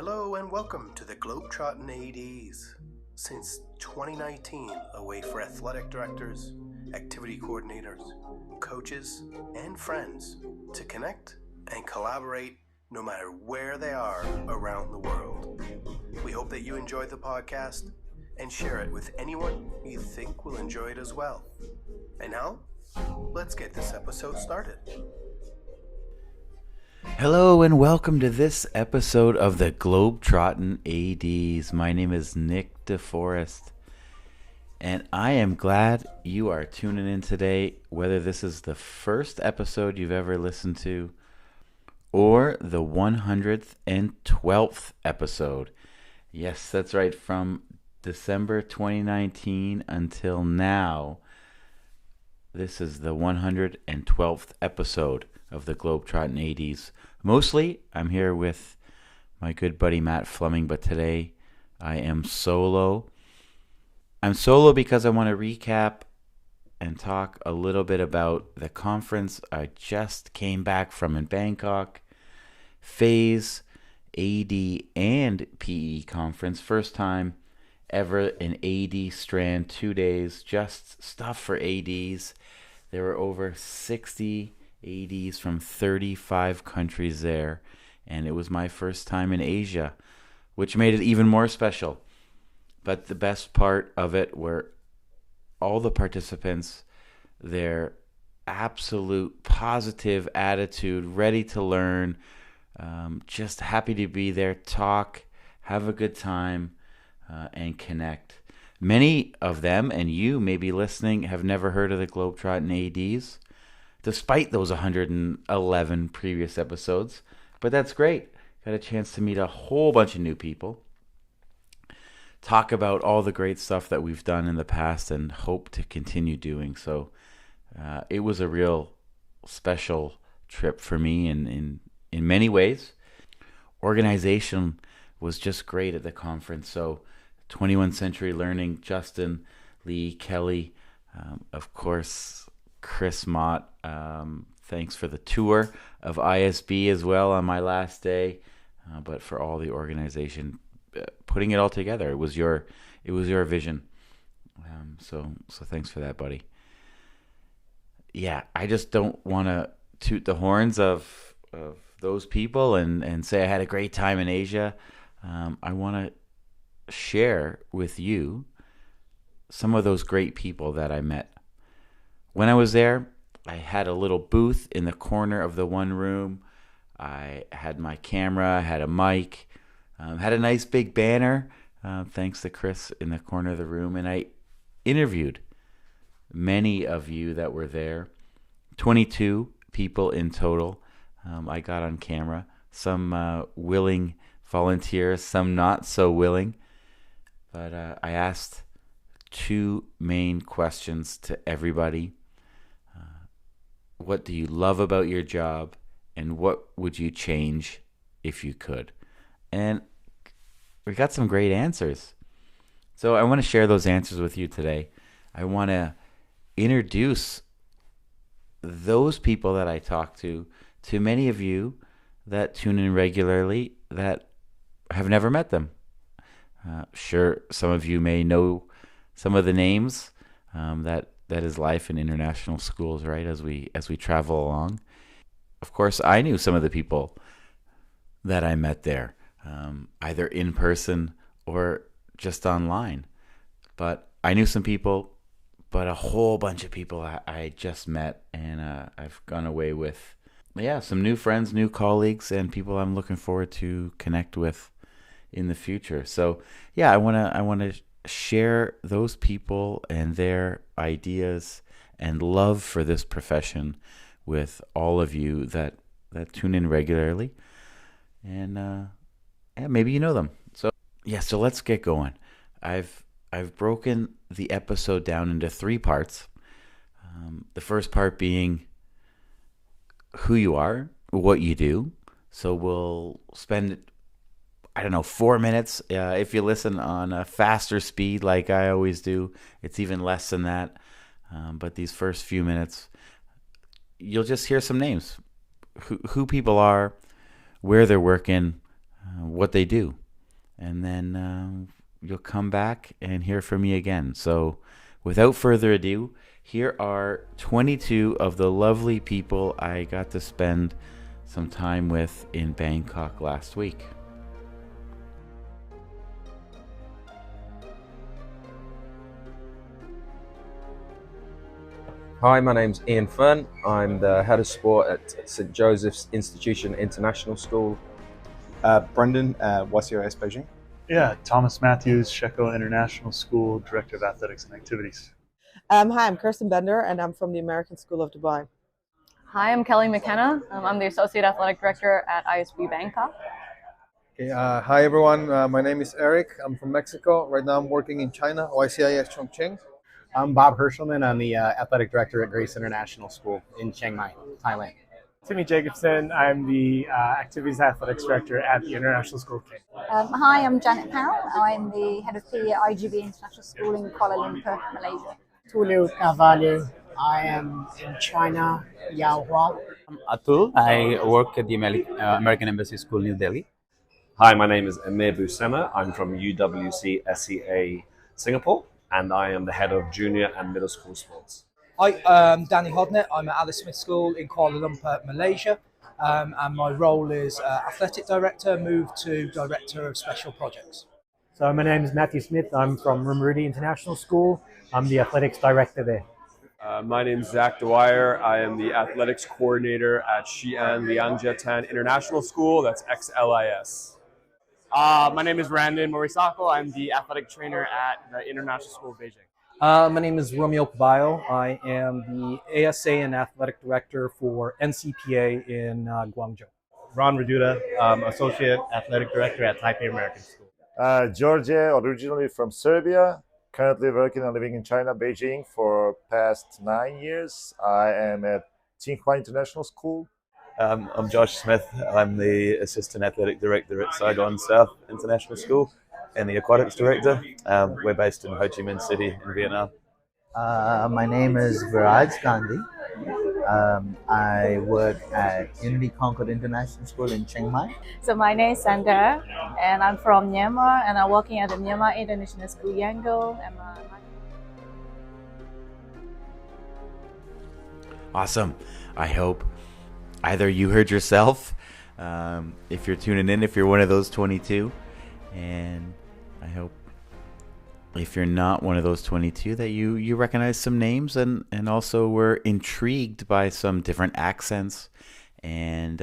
Hello and welcome to the Globetrottin ADs. Since 2019, a way for athletic directors, activity coordinators, coaches, and friends to connect and collaborate no matter where they are around the world. We hope that you enjoyed the podcast and share it with anyone you think will enjoy it as well. And now, let's get this episode started. Hello and welcome to this episode of the Globetrottin ADs. My name is Nick DeForest, and I am glad you are tuning in today, whether this is the first episode you've ever listened to or the 112th episode. Yes, that's right, from December 2019 until now. This is the 112th episode of the Globetrottin ADs. Mostly, I'm here with my good buddy Matt Fleming, but today I am solo. I'm solo because I want to recap and talk a little bit about the conference I just came back from in Bangkok. Phase, AD, and PE conference. First time ever an AD strand, 2 days, just stuff for ADs. There were over 60 ADs from 35 countries there, and it was my first time in Asia, which made it even more special. But the best part of it were all the participants, their absolute positive attitude, ready to learn, just happy to be there, talk, have a good time, and connect. Many of them, and you may be listening, have never heard of the Globetrottin ADs, despite those 111 previous episodes. But that's great. Got a chance to meet a whole bunch of new people, talk about all the great stuff that we've done in the past and hope to continue doing. So it was a real special trip for me in many ways. Organization was just great at the conference. So 21st Century Learning, Justin, Lee, Kelly, of course, Chris Mott. Thanks for the tour of ISB as well on my last day, but for all the organization, putting it all together. It was your vision. So thanks for that, buddy. Yeah, I just don't want to toot the horns of those people and say I had a great time in Asia. I want to share with you some of those great people that I met. When I was there, I had a little booth in the corner of the one room. I had my camera, had a mic, had a nice big banner, thanks to Chris, in the corner of the room. And I interviewed many of you that were there, 22 people in total. I got on camera, some willing volunteers, some not so willing. But I asked two main questions to everybody. What do you love about your job, and what would you change if you could? And we got some great answers. So I want to share those answers with you today. I want to introduce those people that I talk to many of you that tune in regularly that have never met them. Sure, some of you may know some of the names. That is life in international schools, right? As we travel along. Of course, I knew some of the people that I met there, either in person or just online. But I knew some people, but a whole bunch of people I just met, and I've gone away with, some new friends, new colleagues, and people I'm looking forward to connect with in the future. So I want to share those people and their ideas and love for this profession with all of you that tune in regularly, and maybe you know them. So let's get going. I've broken the episode down into 3 parts. The first part being who you are, what you do. So we'll spend 4 minutes. If you listen on a faster speed like I always do, it's even less than that. But these first few minutes, you'll just hear some names, who people are, where they're working, what they do. And then you'll come back and hear from me again. So without further ado, here are 22 of the lovely people I got to spend some time with in Bangkok last week. Hi, my name's Ian Fern. I'm the head of sport at St. Joseph's Institution International School. Brendan, YCRS Beijing. Yeah, Thomas Matthews, Sheko International School, Director of Athletics and Activities. Hi, I'm Kirsten Bender, and I'm from the American School of Dubai. Hi, I'm Kelly McKenna. I'm the Associate Athletic Director at ISB Bangkok. Okay, hi everyone, my name is Eric. I'm from Mexico. Right now I'm working in China, YCIS Chongqing. I'm Bob Hershelman. I'm the Athletic Director at Grace International School in Chiang Mai, Thailand. Timmy Jacobson. I'm the Activities Athletics Director at the International School of King. Hi, I'm Janet Powell. I'm the Head of PE at IGB International School in Kuala Lumpur, Malaysia. Tulio Carvalho. I am in China, Yaohua. I'm Atul. I work at the American Embassy School, New Delhi. Hi, my name is Amir Busema. I'm from UWC SEA Singapore, and I am the head of junior and middle school sports. Hi, Danny Hodnett. I'm at Alice Smith School in Kuala Lumpur, Malaysia, and my role is Athletic Director, moved to Director of Special Projects. So my name is Matthew Smith. I'm from Rumurudi International School. I'm the Athletics Director there. My name is Zach Dwyer. I am the Athletics Coordinator at Xi'an Liangjiatan International School. That's XLIS. My name is Brandon Morisako. I'm the athletic trainer at the International School of Beijing. My name is Romeo Caballo. I am the ASA and Athletic Director for NCPA in Guangzhou. Ron Reduta, Associate Athletic Director at Taipei American School. George, originally from Serbia, currently working and living in China, Beijing for past 9 years. I am at Tsinghua International School. I'm Josh Smith. I'm the Assistant Athletic Director at Saigon South International School and the Aquatics Director. We're based in Ho Chi Minh City in Vietnam. My name is Viraj Gandhi. I work at Unity Concord International School in Chiang Mai. So my name is Sandra, and I'm from Myanmar, and I'm working at the Myanmar International School Yangon. Awesome. I hope either you heard yourself, if you're tuning in, if you're one of those 22, and I hope if you're not one of those 22 that you recognize some names and also were intrigued by some different accents and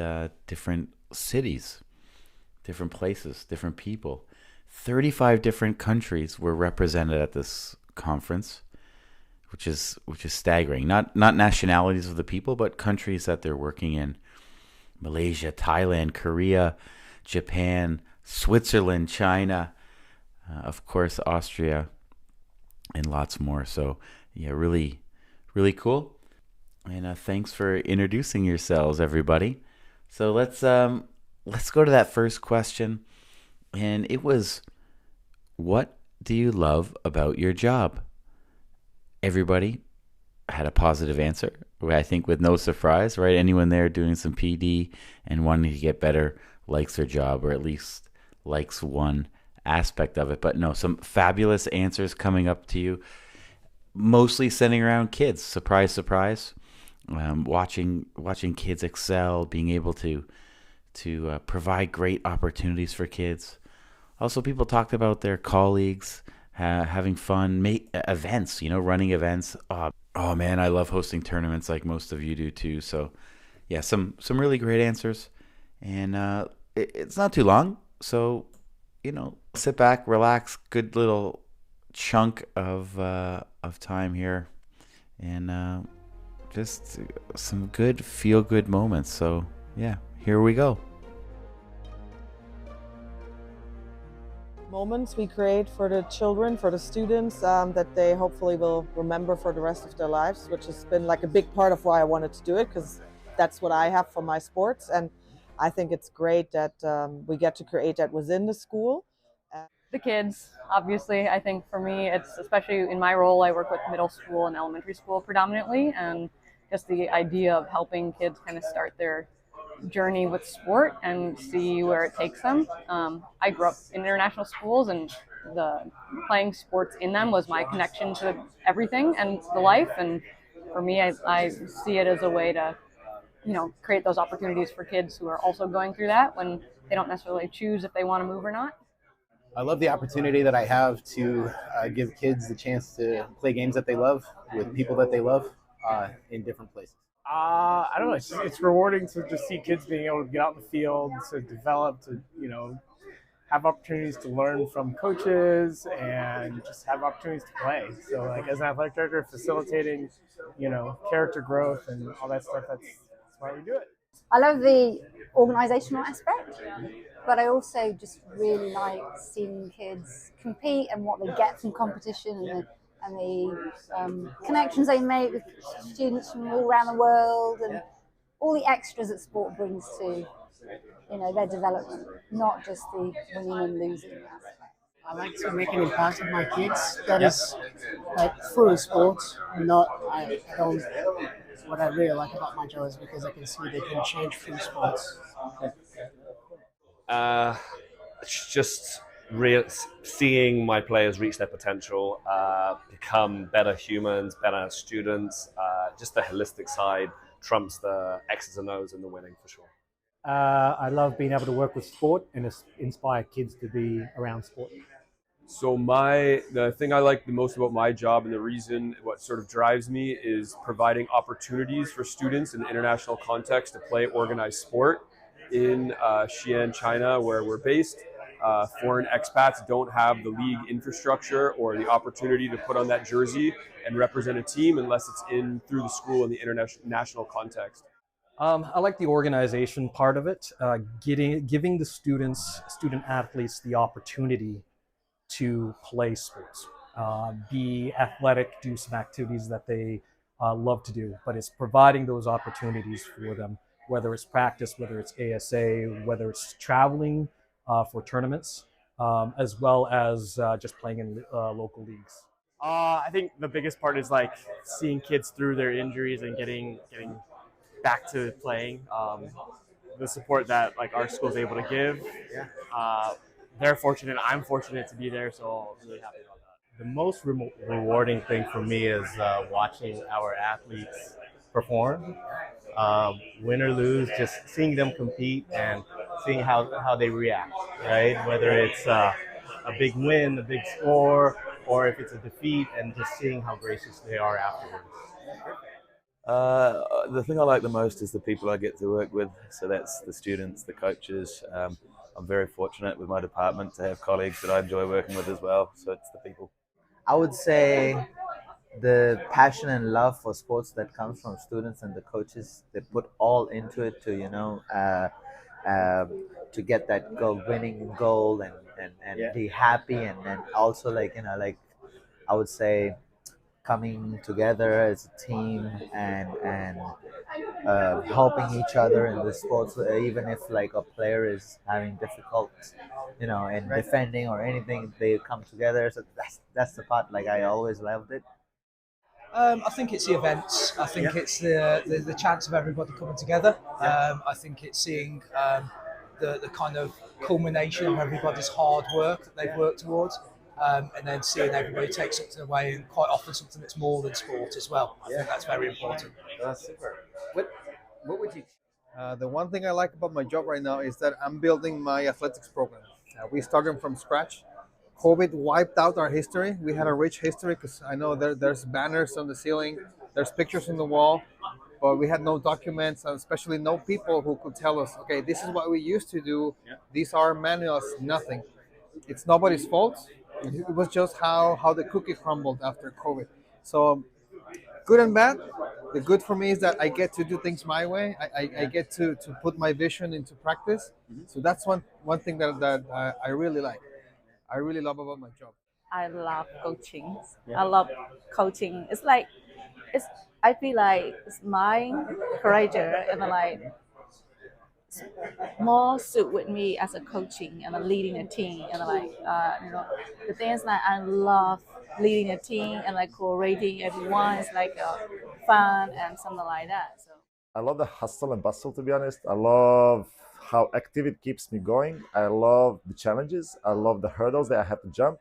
different cities, different places, different people. 35 different countries were represented at this conference, which is staggering. Not nationalities of the people, but countries that they're working in. Malaysia, Thailand, Korea, Japan, Switzerland, China, of course, Austria, and lots more. So, yeah, really, really cool. And thanks for introducing yourselves, everybody. So let's go to that first question. And it was, what do you love about your job? Everybody had a positive answer, I think with no surprise, right? Anyone there doing some PD and wanting to get better likes their job, or at least likes one aspect of it. But no, some fabulous answers coming up to you, mostly centering around kids. Surprise, surprise. Watching kids excel, being able to provide great opportunities for kids. Also, people talked about their colleagues, having fun, events, running events. Oh man, I love hosting tournaments like most of you do too. So yeah, some really great answers. And it's not too long. So, sit back, relax, good little chunk of time here. And just some good feel-good moments. So yeah, here we go. Moments we create for the children, for the students, that they hopefully will remember for the rest of their lives, which has been like a big part of why I wanted to do it, because that's what I have for my sports. And I think it's great that we get to create that within the school. The kids, obviously. I think for me, it's especially in my role, I work with middle school and elementary school predominantly, and just the idea of helping kids kind of start their journey with sport and see where it takes them. I grew up in international schools, and playing sports in them was my connection to everything and the life. And for me, I see it as a way to, create those opportunities for kids who are also going through that when they don't necessarily choose if they want to move or not. I love the opportunity that I have to give kids the chance to play games that they love with people that they love in different places. I don't know. It's rewarding to just see kids being able to get out in the field, to develop, to have opportunities to learn from coaches and just have opportunities to play. So, like as an athletic director, facilitating, character growth and all that stuff. That's why we do it. I love the organisational aspect, but I also just really like seeing kids compete and what they get from competition and the connections they make with students from all around the world and all the extras that sport brings to their development, not just the winning and losing aspect. I like to make an impact on my kids. That is like through sport. I don't. What I really like about my job is because I can see they can change through sports. It's just seeing my players reach their potential, become better humans, better students. Just the holistic side trumps the X's and O's in the winning for sure. I love being able to work with sport and inspire kids to be around sport. So the thing I like the most about my job, and the reason what sort of drives me, is providing opportunities for students in the international context to play organized sport. In Xi'an, China, where we're based, foreign expats don't have the league infrastructure or the opportunity to put on that jersey and represent a team unless it's through the school in the international context. I like the organization part of it, giving the student athletes the opportunity to play sports, be athletic, do some activities that they love to do, but it's providing those opportunities for them, whether it's practice, whether it's ASA, whether it's traveling for tournaments, as well as just playing in local leagues. I think the biggest part is like seeing kids through their injuries and getting back to playing. The support that like our school is able to give. They're fortunate. I'm fortunate to be there, so I'm really happy about that. The most rewarding thing for me is watching our athletes perform, win or lose, just seeing them compete and seeing how they react, right? Whether it's a big win, a big score, or if it's a defeat, and just seeing how gracious they are afterwards. The thing I like the most is the people I get to work with. So that's the students, the coaches. I'm very fortunate with my department to have colleagues that I enjoy working with as well. So it's the people. I would say the passion and love for sports that comes from students and the coaches, they put all into it to to get that winning goal and be happy, and then also like I would say coming together as a team and helping each other in the sports, even if like a player is having difficult in defending or anything, they come together. So that's the part like I always loved it. I think it's the events. I think it's the chance of everybody coming together. I think it's seeing the kind of culmination of everybody's hard work that they've worked towards, and then seeing everybody take something away, and quite often something that's more than sport as well. I think that's very important. That's super. What would you? The one thing I like about my job right now is that I'm building my athletics program. We started from scratch. COVID wiped out our history. We had a rich history because I know there's banners on the ceiling, there's pictures on the wall, but we had no documents, and especially no people who could tell us, okay, this is what we used to do. These are manuals, nothing. It's nobody's fault. It was just how the cookie crumbled after COVID. So good and bad. The good for me is that I get to do things my way. I get to put my vision into practice. So that's one thing that I really like. I really love about my job. I love coaching. I love coaching. I feel like it's my career, and like more suit with me as a coaching and leading a team, and the things that I love leading a team and like coordinating everyone is like fun and something like that. So I love the hustle and bustle, to be honest. I love how active it keeps me going. I love the challenges. I love the hurdles that I have to jump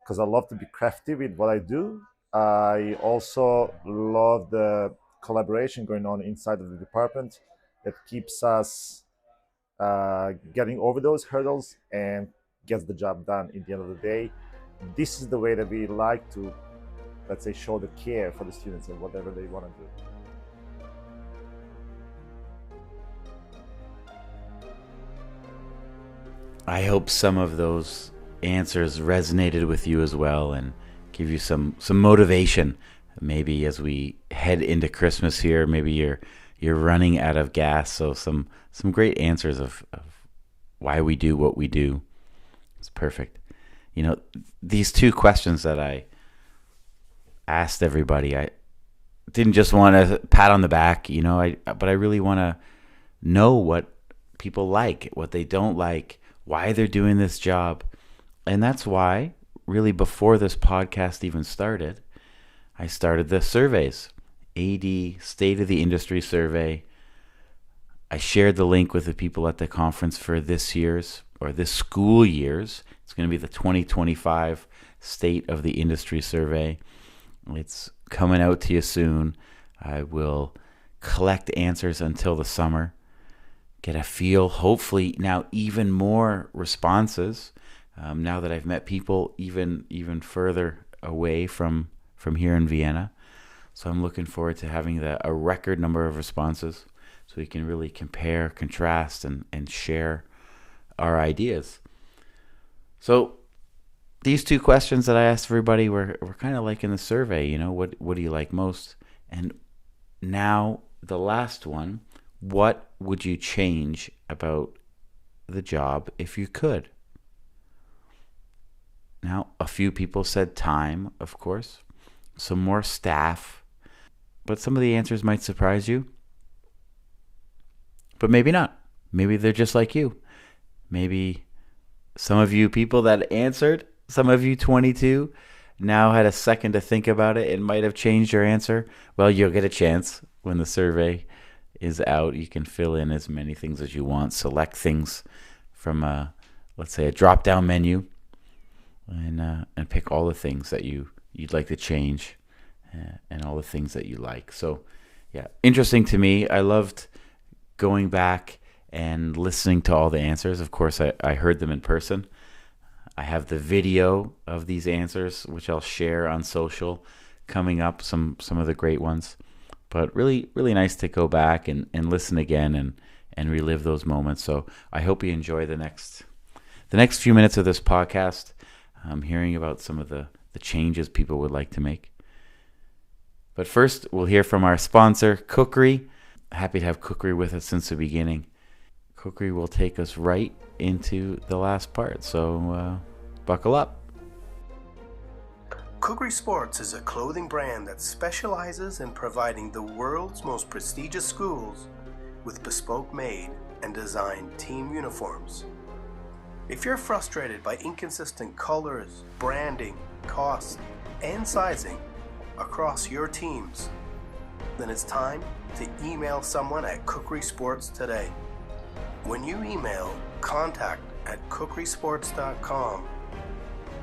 because I love to be crafty with what I do. I also love the collaboration going on inside of the department that keeps us getting over those hurdles and gets the job done at the end of the day. This is the way that we like to, let's say, show the care for the students and whatever they want to do. I hope some of those answers resonated with you as well and give you some motivation. Maybe as we head into Christmas here, maybe you're running out of gas. So some great answers of why we do what we do. It's perfect. You know, these two questions that I asked everybody, I didn't just want to pat on the back, you know, but I really want to know what people like, what they don't like, why they're doing this job. And that's why, really, before this podcast even started, I started the surveys, AD State of the Industry Survey. I shared the link with the people at the conference for this year's, or this school year's. It's going to be the 2025 State of the Industry Survey. It's coming out to you soon. I will collect answers until the summer. Get a feel, hopefully now even more responses. Now that I've met people even further away from here in Vienna. So I'm looking forward to having a record number of responses so we can really compare, contrast, and share our ideas. So these two questions that I asked everybody were kind of like in the survey, you know, what do you like most? And now the last one, what would you change about the job if you could? Now, a few people said time, of course, some more staff, but some of the answers might surprise you. But maybe not. Maybe they're just like you. Maybe some of you people that answered, some of you 22, now had a second to think about it and might have changed your answer. Well, you'll get a chance when the survey is out. You can fill in as many things as you want, select things from let's say a drop-down menu, and pick all the things that you'd like to change, and all the things that you like. So yeah, interesting to me. I loved going back and listening to all the answers. Of course, I heard them in person. I have the video of these answers, which I'll share on social coming up, some of the great ones. But really, really nice to go back and listen again and relive those moments. So I hope you enjoy the next few minutes of this podcast, hearing about some of the changes people would like to make. But first, we'll hear from our sponsor, Cookery. Happy to have Cookery with us since the beginning. Cookery will take us right into the last part, so buckle up. Cookery Sports is a clothing brand that specializes in providing the world's most prestigious schools with bespoke made and designed team uniforms. If you're frustrated by inconsistent colors, branding, costs, and sizing across your teams, then it's time to email someone at Cookery Sports today. When you email contact@cookerysports.com,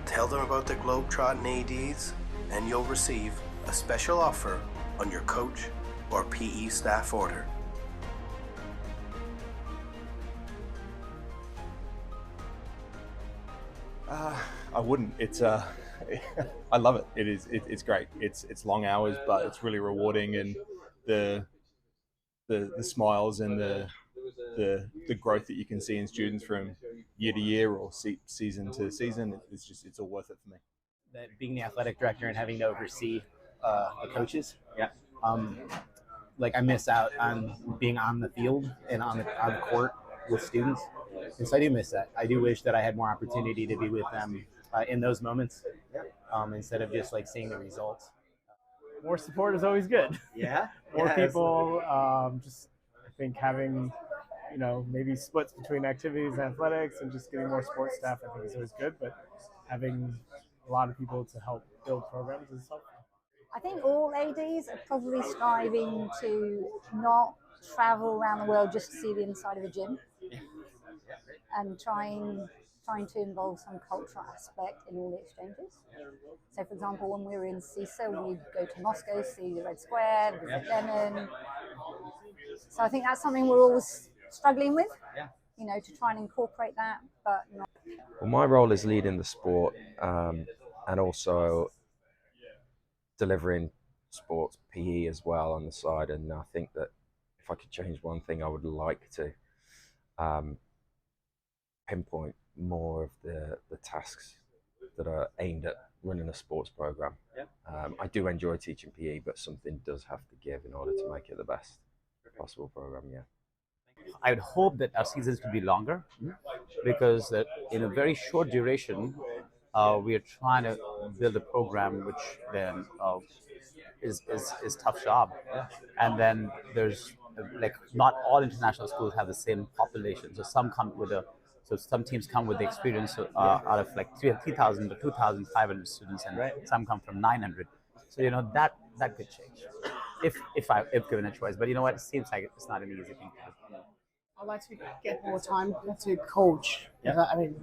tell them about the Globetrottin ADs, and you'll receive a special offer on your coach or PE staff order. I wouldn't. It's I love it. It's great. It's long hours, but it's really rewarding, and the smiles and the growth that you can see in students from year to year or season to season, it's all worth it for me. That being the athletic director and having to oversee the coaches, like I miss out on being on the field and on the court with students, and so I do miss that. I do wish that I had more opportunity to be with them in those moments, instead of just like seeing the results. More support is always good. Yeah. More Yeah, people. Just I think having, you know, maybe splits between activities and athletics and just getting more sports staff, I think is always good. But having a lot of people to help build programs is helpful. I think all ADs are probably striving to not travel around the world just to see the inside of a gym, and trying to involve some cultural aspect in all the exchanges. So, for example, when we were in CISA, we'd go to Moscow, see the Red Square, visit Lenin. So I think that's something we're always struggling with, you know, to try and incorporate that, but not. Well, my role is leading the sport and also delivering sports PE as well on the side. And I think that if I could change one thing, I would like to pinpoint more of the tasks that are aimed at running a sports program. I do enjoy teaching PE, but something does have to give in order to make it the best possible program. I would hope that our seasons would be longer, because in a very short duration, we are trying to build a program which then is tough job. And then there's like not all international schools have the same population. So some teams come with the experience out of like 3,000 to 2,500 students, and some come from 900. So you know that could change if given a choice. But you know what, it seems like it's not an easy thing to do. I'd like to get more time to coach. I mean,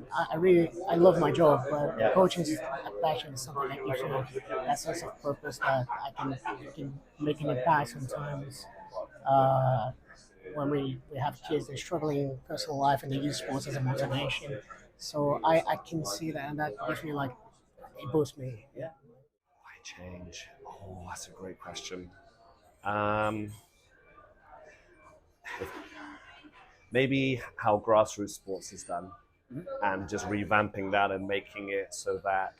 I love my job, but coaching is a passion. Is something that you feel that sense of purpose that I can make an impact sometimes. When we have kids, they're struggling in personal life and they use sports as a motivation. So I can see that, and that gives me like, it boosts me. Why change? Oh, that's a great question. Maybe how grassroots sports is done, and just revamping that and making it so that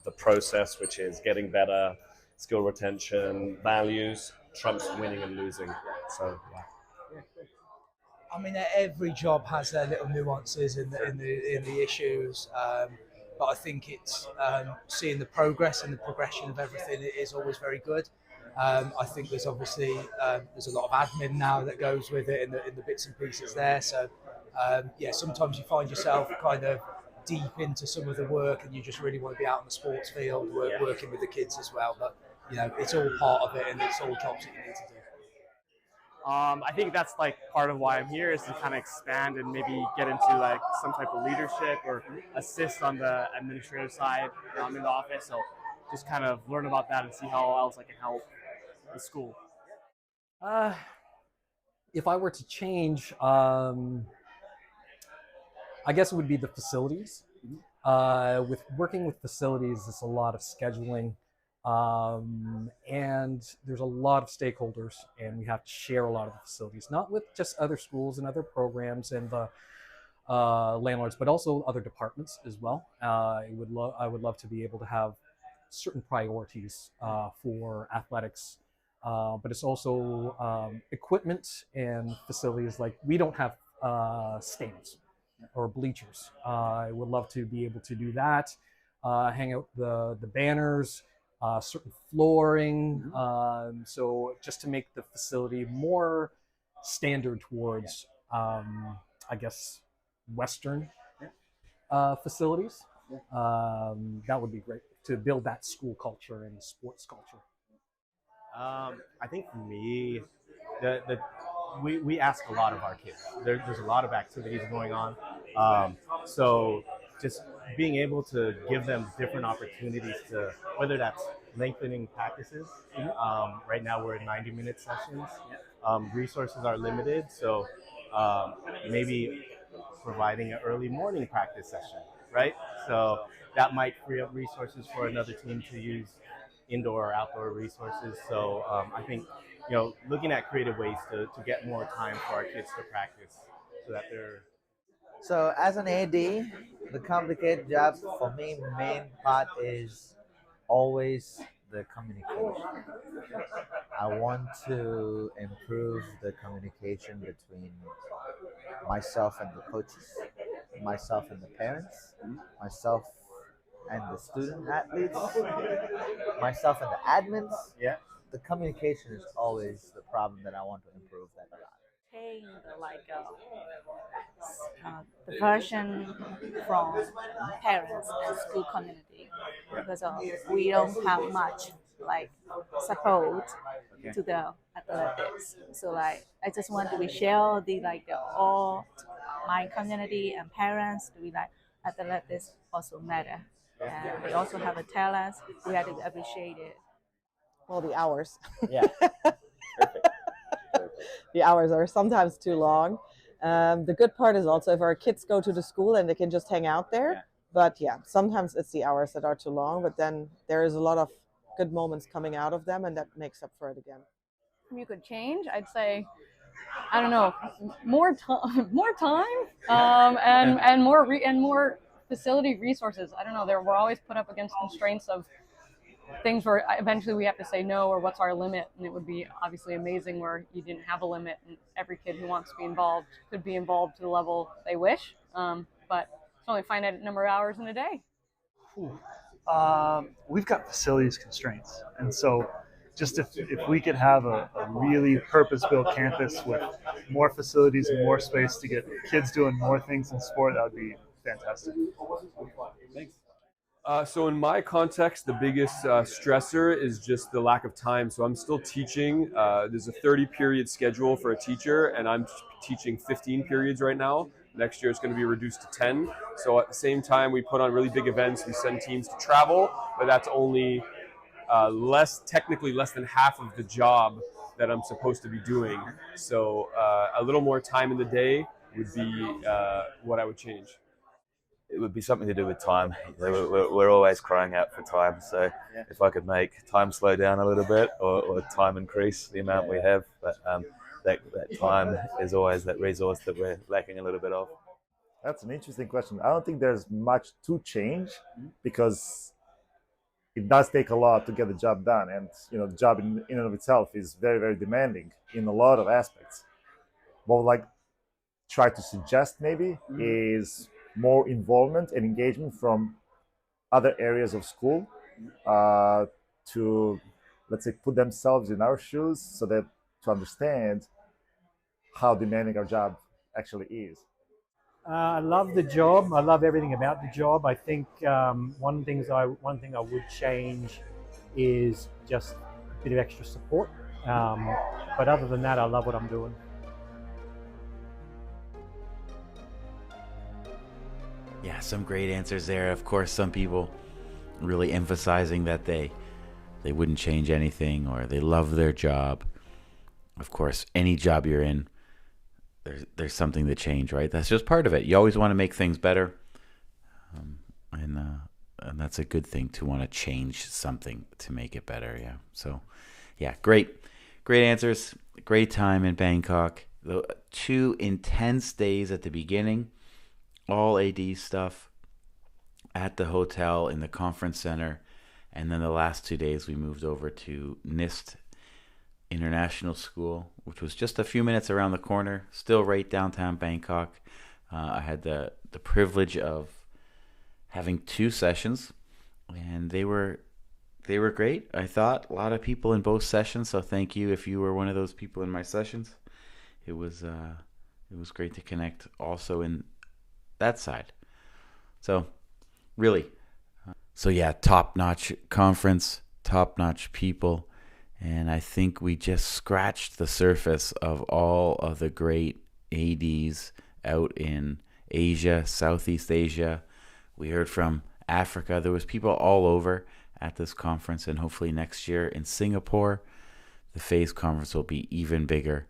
the process, which is getting better, skill retention, values, trumps winning and losing. So I mean, every job has their little nuances in the issues, but I think it's seeing the progress and the progression of everything is always very good. I think there's obviously there's a lot of admin now that goes with it in the bits and pieces there. So sometimes you find yourself kind of deep into some of the work, and you just really want to be out in the sports field, working with the kids as well. But you know, it's all part of it, and it's all jobs that you need to do. I think that's like part of why I'm here, is to kind of expand and maybe get into like some type of leadership or assist on the administrative side in the office. So just kind of learn about that and see how else I can help the school. If I were to change, I guess it would be the facilities. With working with facilities, it's a lot of scheduling. And there's a lot of stakeholders, and we have to share a lot of the facilities, not with just other schools and other programs and the landlords, but also other departments as well. I would love to be able to have certain priorities for athletics, but it's also equipment and facilities. Like, we don't have stands or bleachers. I would love to be able to do that, hang out the banners, certain flooring, so just to make the facility more standard towards, I guess, Western facilities. That would be great to build that school culture and sports culture. I think for me, we ask a lot of our kids. There's a lot of activities going on, so just being able to give them different opportunities to, whether that's lengthening practices. Right now we're in 90-minute sessions. Resources are limited, so maybe providing an early morning practice session, right? So that might free up resources for another team to use indoor or outdoor resources. So I think, you know, looking at creative ways to get more time for our kids to practice so that they're... So as an AD, the complicated job for me, main part is always the communication. I want to improve the communication between myself and the coaches, myself and the parents, myself and the student athletes, myself and the admins. The communication is always the problem that I want to improve that a lot. Change the version from parents and school community, because we don't have much like support to the athletics. So like I just want to share the all my community and parents to be like athletics also matter. And they also have a talent. We have to appreciate it. Well, the hours. Yeah. The hours are sometimes too long. The good part is also if our kids go to the school and they can just hang out there. Yeah. But yeah, sometimes it's the hours that are too long, but then there is a lot of good moments coming out of them, and that makes up for it again. You could change, I'd say, I don't know, more time, and more facility resources. I don't know. We're always put up against constraints of things where eventually we have to say no, or what's our limit. And it would be obviously amazing where you didn't have a limit and every kid who wants to be involved could be involved to the level they wish. But it's only a finite number of hours in a day. We've got facilities constraints. And so just if we could have a really purpose-built campus with more facilities and more space to get kids doing more things in sport, that would be fantastic. Thanks. So in my context, the biggest stressor is just the lack of time. So I'm still teaching. There's a 30-period schedule for a teacher, and I'm teaching 15 periods right now. Next year it's going to be reduced to 10. So at the same time, we put on really big events. We send teams to travel, but that's only technically less than half of the job that I'm supposed to be doing. So a little more time in the day would be what I would change. It would be something to do with time. We're always crying out for time. So if I could make time slow down a little bit or time increase the amount we have, but that time is always that resource that we're lacking a little bit of. That's an interesting question. I don't think there's much to change because it does take a lot to get the job done. And the job in and of itself is very, very demanding in a lot of aspects. What I'd try to suggest maybe is more involvement and engagement from other areas of school to, let's say, put themselves in our shoes so that to understand how demanding our job actually is. I love the job. I love everything about the job. I think one thing I would change is just a bit of extra support. But other than that, I love what I'm doing. Yeah, some great answers there. Of course, some people really emphasizing that they wouldn't change anything or they love their job. Of course, any job you're in, there's something to change, right? That's just part of it. You always want to make things better, and that's a good thing to want to change something to make it better. Yeah. So, yeah, great answers. Great time in Bangkok. 2 intense days at the beginning. All AD stuff at the hotel in the conference center. And then the last 2 days we moved over to NIST International School, which was just a few minutes around the corner, still right downtown Bangkok. I had the privilege of having 2 sessions, and they were great. I thought a lot of people in both sessions, so thank you if you were one of those people in my sessions. It was great to connect also in that side. So really, top-notch conference, top-notch people, and I think we just scratched the surface of all of the great ADs out in Asia, Southeast Asia. We heard from Africa. There was people all over at this conference, and hopefully next year in Singapore, the FACE conference will be even bigger,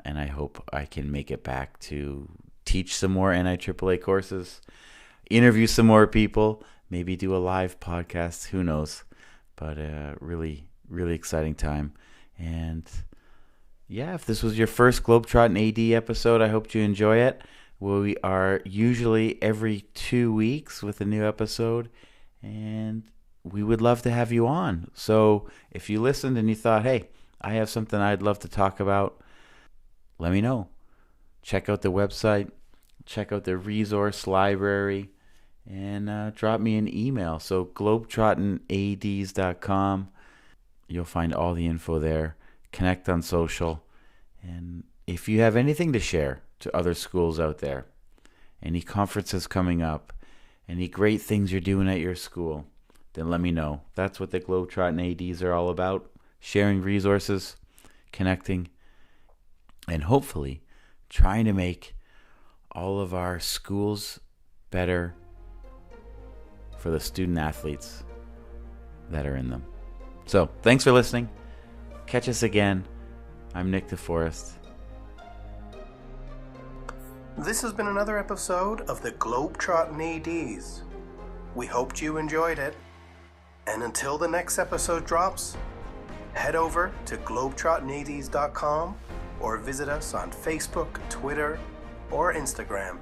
and I hope I can make it back to teach some more NIAAA courses, interview some more people, maybe do a live podcast, who knows. But really, really exciting time. And yeah, if this was your first Globetrottin AD episode, I hope you enjoy it. We are usually every 2 weeks with a new episode, and we would love to have you on. So if you listened and you thought, hey, I have something I'd love to talk about, let me know. Check out the website, check out the resource library, and drop me an email. So globetrottinads.com. You'll find all the info there. Connect on social. And if you have anything to share to other schools out there, any conferences coming up, any great things you're doing at your school, then let me know. That's what the Globetrottin ADs are all about. Sharing resources, connecting, and hopefully trying to make all of our schools better for the student athletes that are in them. So thanks for listening. Catch us again. I'm Nick DeForest. This has been another episode of the Globetrottin ADs. We hoped you enjoyed it. And until the next episode drops, head over to globetrottinads.com or visit us on Facebook, Twitter, or Instagram.